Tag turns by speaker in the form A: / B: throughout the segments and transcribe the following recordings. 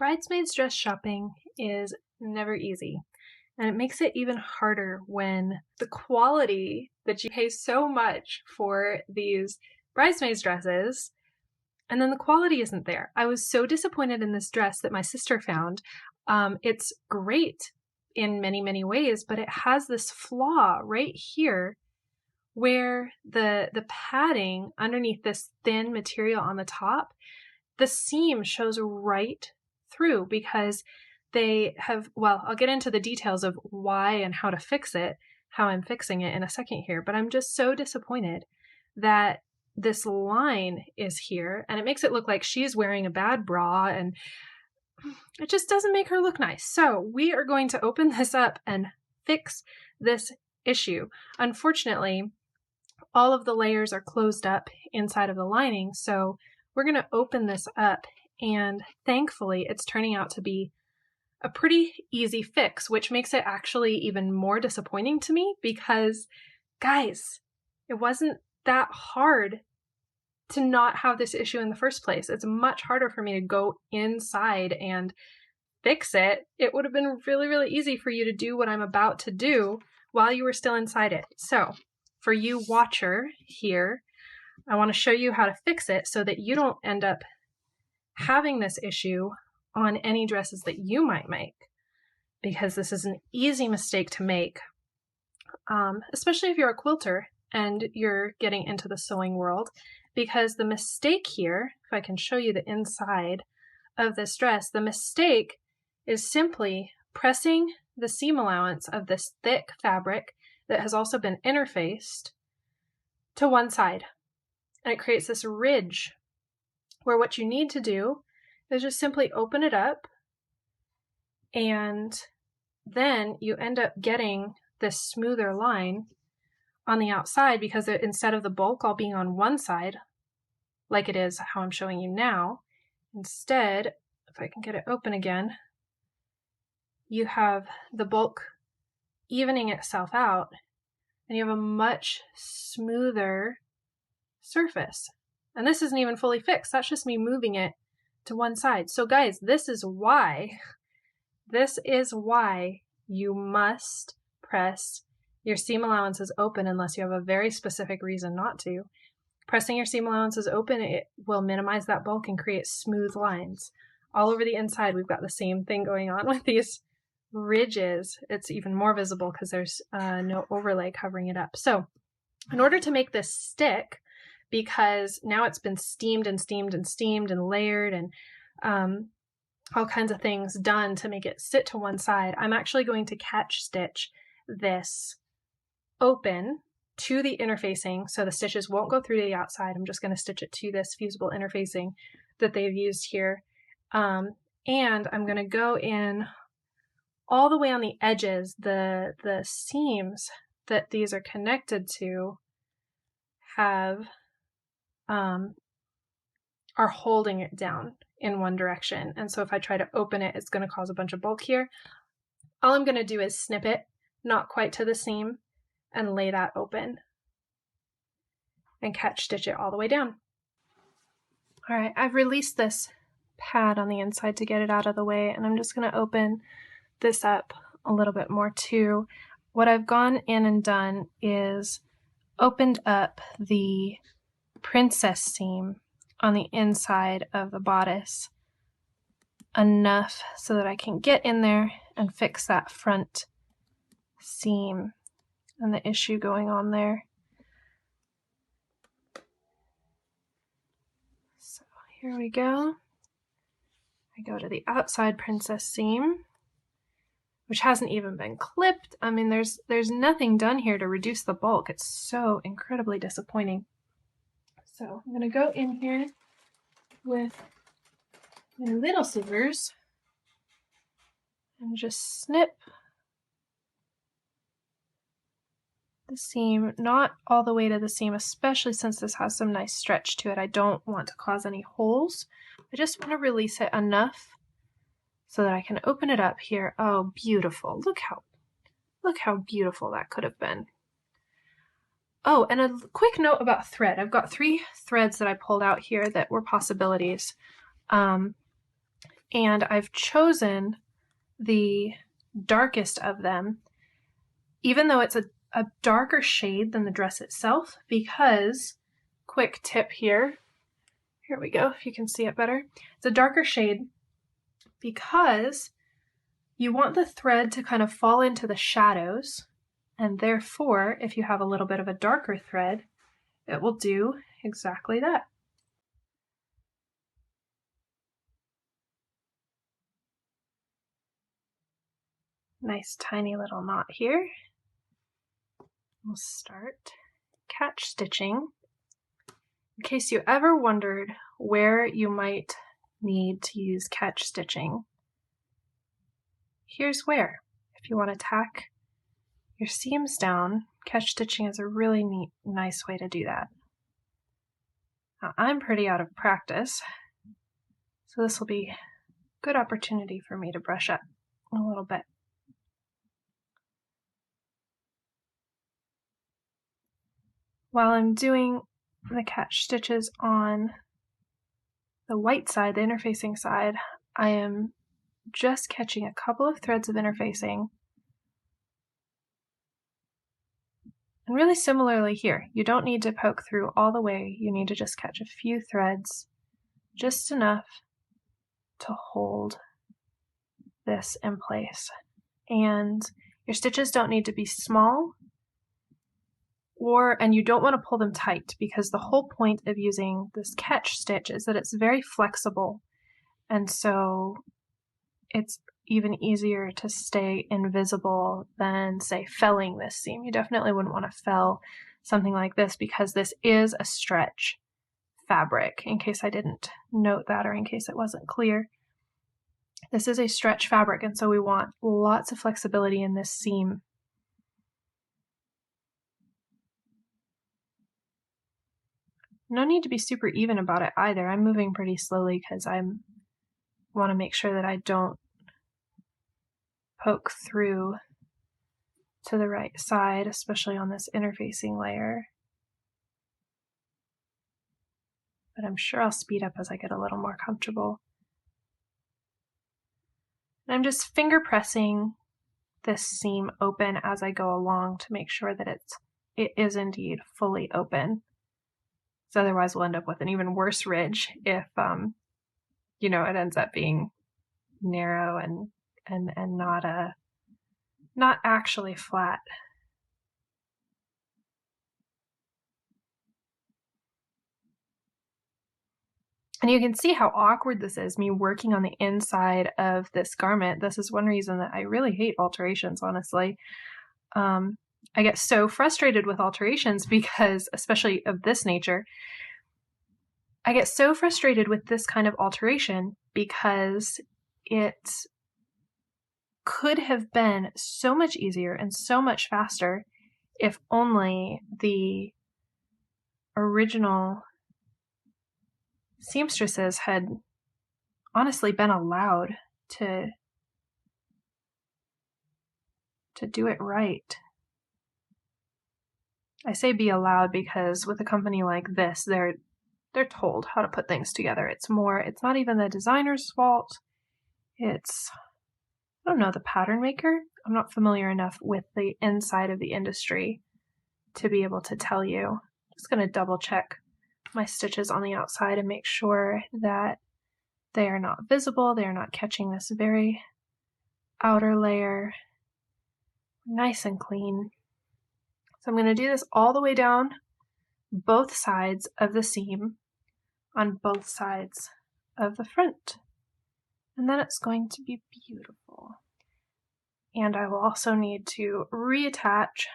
A: Bridesmaids dress shopping is never easy, and it makes it even harder when the quality that you pay so much for these bridesmaids dresses, and then the quality isn't there. I was so disappointed in this dress that my sister found. It's great in many, many ways, but it has this flaw right here where the padding underneath this thin material on the top, the seam shows right through because they have, well, I'll get into the details of why and how to fix it, how I'm fixing it in a second here, but I'm just so disappointed that this line is here and it makes it look like she's wearing a bad bra and it just doesn't make her look nice. So we are going to open this up and fix this issue. Unfortunately, all of the layers are closed up inside of the lining, so we're going to open this up, and thankfully it's turning out to be a pretty easy fix, which makes it actually even more disappointing to me because, guys, it wasn't that hard to not have this issue in the first place. It's much harder for me to go inside and fix it. It would have been really, really easy for you to do what I'm about to do while you were still inside it. So for you watcher here, I want to show you how to fix it so that you don't end up having this issue on any dresses that you might make, because this is an easy mistake to make, especially if you're a quilter and you're getting into the sewing world, because the mistake here, if I can show you the inside of this dress, the mistake is simply pressing the seam allowance of this thick fabric that has also been interfaced to one side. And it creates this ridge where what you need to do is just simply open it up, and then you end up getting this smoother line on the outside because instead of the bulk all being on one side, like it is how I'm showing you now, instead, if I can get it open again, you have the bulk evening itself out, and you have a much smoother surface. And this isn't even fully fixed. That's just me moving it to one side. So guys, this is why you must press your seam allowances open unless you have a very specific reason not to. Pressing your seam allowances open, it will minimize that bulk and create smooth lines. All over the inside, we've got the same thing going on with these ridges. It's even more visible because there's no overlay covering it up. So in order to make this stick, because now it's been steamed and steamed and steamed and layered and all kinds of things done to make it sit to one side, I'm actually going to catch stitch this open to the interfacing so the stitches won't go through to the outside. I'm just going to stitch it to this fusible interfacing that they've used here. And I'm going to go in all the way on the edges. The seams that these are connected to have are holding it down in one direction. And so if I try to open it, it's going to cause a bunch of bulk here. All I'm going to do is snip it, not quite to the seam, and lay that open and catch stitch it all the way down. All right, I've released this pad on the inside to get it out of the way, and I'm just going to open this up a little bit more too. What I've gone in and done is opened up the princess seam on the inside of the bodice enough so that I can get in there and fix that front seam and the issue going on there. So here we go. I go to the outside princess seam, which hasn't even been clipped. I mean, there's nothing done here to reduce the bulk. It's so incredibly disappointing. So I'm going to go in here with my little scissors and just snip the seam, not all the way to the seam, especially since this has some nice stretch to it. I don't want to cause any holes. I just want to release it enough so that I can open it up here. Oh, beautiful. Look how beautiful that could have been. Oh, and a quick note about thread. I've got 3 threads that I pulled out here that were possibilities. And I've chosen the darkest of them, even though it's a darker shade than the dress itself, because, quick tip here we go, if you can see it better. It's a darker shade because you want the thread to kind of fall into the shadows, and therefore, if you have a little bit of a darker thread, it will do exactly that. Nice tiny little knot here. We'll start catch stitching. In case you ever wondered where you might need to use catch stitching, here's where. If you want to tack your seams down, catch stitching is a really neat, nice way to do that. Now, I'm pretty out of practice, so this will be a good opportunity for me to brush up a little bit. While I'm doing the catch stitches on the white side, the interfacing side, I am just catching a couple of threads of interfacing. And really similarly here, you don't need to poke through all the way, you need to just catch a few threads, just enough to hold this in place. And your stitches don't need to be small, and you don't want to pull them tight, because the whole point of using this catch stitch is that it's very flexible, and so it's even easier to stay invisible than, say, felling this seam. You definitely wouldn't want to fell something like this, because this is a stretch fabric, in case I didn't note that, or in case it wasn't clear. This is a stretch fabric, and so we want lots of flexibility in this seam. No need to be super even about it either. I'm moving pretty slowly because I want to make sure that I don't poke through to the right side, especially on this interfacing layer. But I'm sure I'll speed up as I get a little more comfortable. And I'm just finger pressing this seam open as I go along to make sure that it is indeed fully open. So otherwise we'll end up with an even worse ridge if it ends up being narrow and not actually flat. And you can see how awkward this is, me working on the inside of this garment. This is one reason that I really hate alterations, honestly. I get so frustrated with alterations because, especially of this nature, I get so frustrated with this kind of alteration because it could have been so much easier and so much faster if only the original seamstresses had honestly been allowed to do it right. I say be allowed because with a company like this, they're told how to put things together. It's not even the designer's fault. It's, I don't know, the pattern maker. I'm not familiar enough with the inside of the industry to be able to tell you. I'm just going to double check my stitches on the outside and make sure that they are not visible. They are not catching this very outer layer. Nice and clean. So I'm going to do this all the way down both sides of the seam on both sides of the front. And then it's going to be beautiful. And I will also need to reattach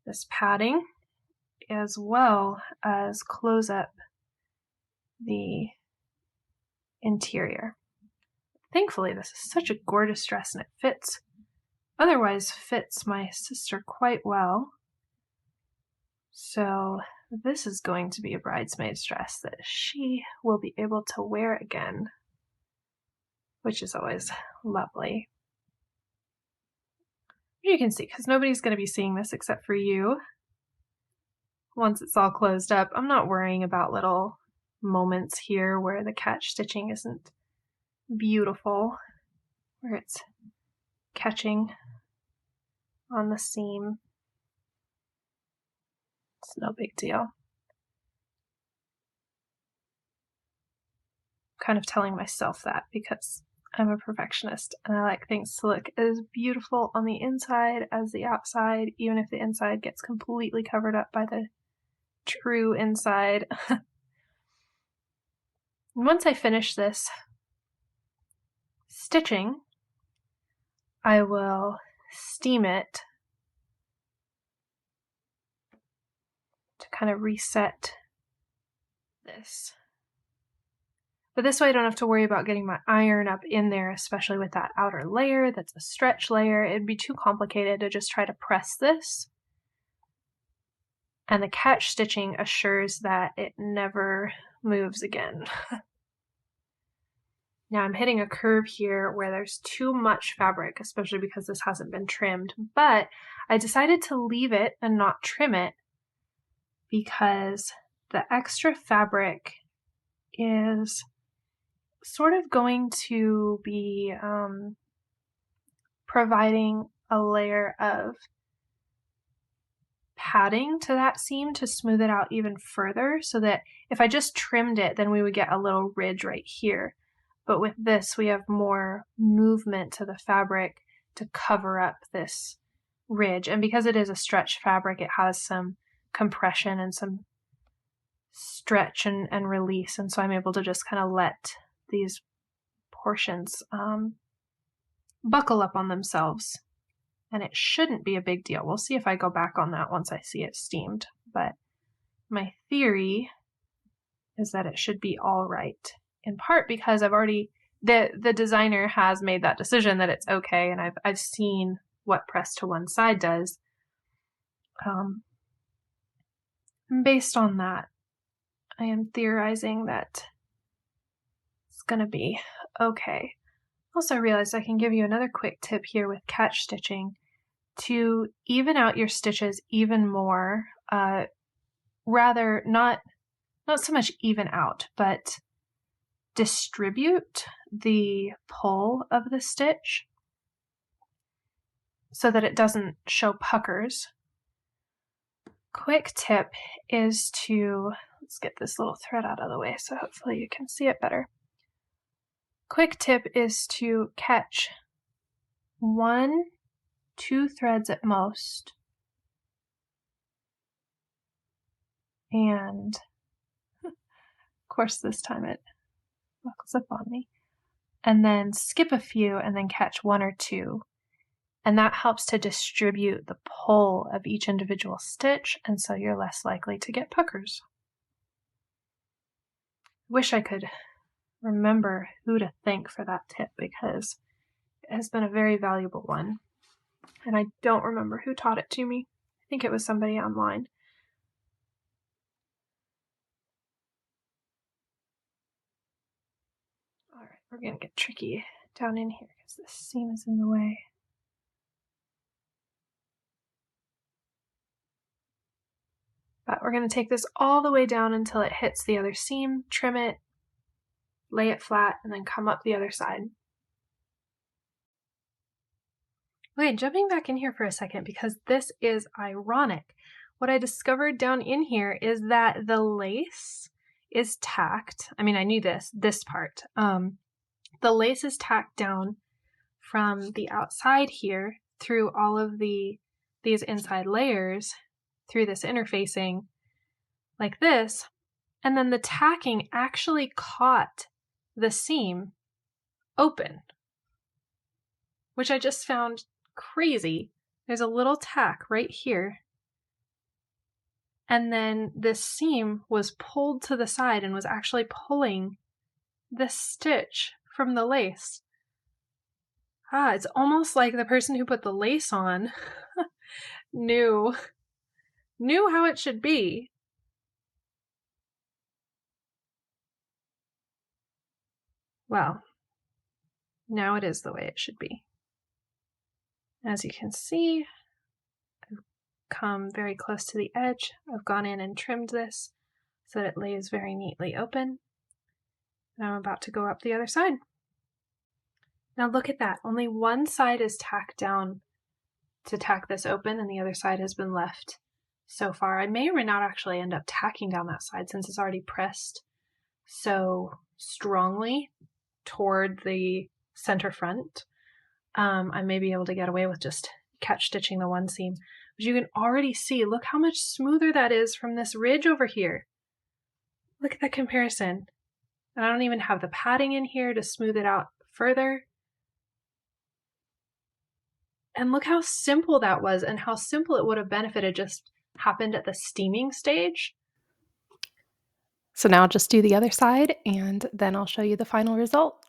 A: this padding as well as close up the interior. Thankfully, this is such a gorgeous dress and it otherwise fits my sister quite well. So this is going to be a bridesmaid's dress that she will be able to wear again, which is always lovely. You can see, because nobody's going to be seeing this except for you. Once it's all closed up, I'm not worrying about little moments here where the catch stitching isn't beautiful where it's catching on the seam. It's no big deal. Kind of telling myself that because I'm a perfectionist and I like things to look as beautiful on the inside as the outside, even if the inside gets completely covered up by the true inside. Once I finish this stitching, I will steam it to kind of reset this. But this way I don't have to worry about getting my iron up in there, especially with that outer layer that's a stretch layer. It'd be too complicated to just try to press this. And the catch stitching assures that it never moves again. Now I'm hitting a curve here where there's too much fabric, especially because this hasn't been trimmed, but I decided to leave it and not trim it because the extra fabric is sort of going to be providing a layer of padding to that seam to smooth it out even further, so that if I just trimmed it, then we would get a little ridge right here. But with this, we have more movement to the fabric to cover up this ridge. And because it is a stretch fabric, it has some compression and some stretch and release. And so I'm able to just kind of let these portions buckle up on themselves. And it shouldn't be a big deal. We'll see if I go back on that once I see it steamed. But my theory is that it should be all right. In part because I've already, the designer has made that decision that it's okay, and I've seen what press to one side does. Based on that, I am theorizing that it's gonna be okay. Also realized I can give you another quick tip here with catch stitching to even out your stitches even more, rather not so much even out, but distribute the pull of the stitch so that it doesn't show puckers. Quick tip is to, let's get this little thread out of the way so hopefully you can see it better. Quick tip is to catch 1-2 threads at most, and of course this time it buckles up on me, and then skip a few and then catch 1 or 2, and that helps to distribute the pull of each individual stitch, and so you're less likely to get puckers. Wish I could remember who to thank for that tip because it has been a very valuable one, and I don't remember who taught it to me. I think it was somebody online. All right, we're gonna get tricky down in here because this seam is in the way. But we're going to take this all the way down until it hits the other seam, trim it, lay it flat, and then come up the other side. Okay, jumping back in here for a second because this is ironic. What I discovered down in here is that the lace is tacked. I mean, I knew this part. The lace is tacked down from the outside here through all of these inside layers, through this interfacing like this, and then the tacking actually caught the seam open, which I just found crazy. There's a little tack right here, and then this seam was pulled to the side and was actually pulling this stitch from the lace. It's almost like the person who put the lace on knew how it should be. Well, now it is the way it should be. As you can see, I've come very close to the edge. I've gone in and trimmed this so that it lays very neatly open. And I'm about to go up the other side. Now look at that. Only one side is tacked down to tack this open and the other side has been left so far. I may or may not actually end up tacking down that side since it's already pressed so strongly toward the center front. I may be able to get away with just catch stitching the one seam. But you can already see, look how much smoother that is from this ridge over here. Look at that comparison. And I don't even have the padding in here to smooth it out further. And look how simple that was and how simple it would have been if it had just happened at the steaming stage.
B: So now I'll just do the other side and then I'll show you the final result.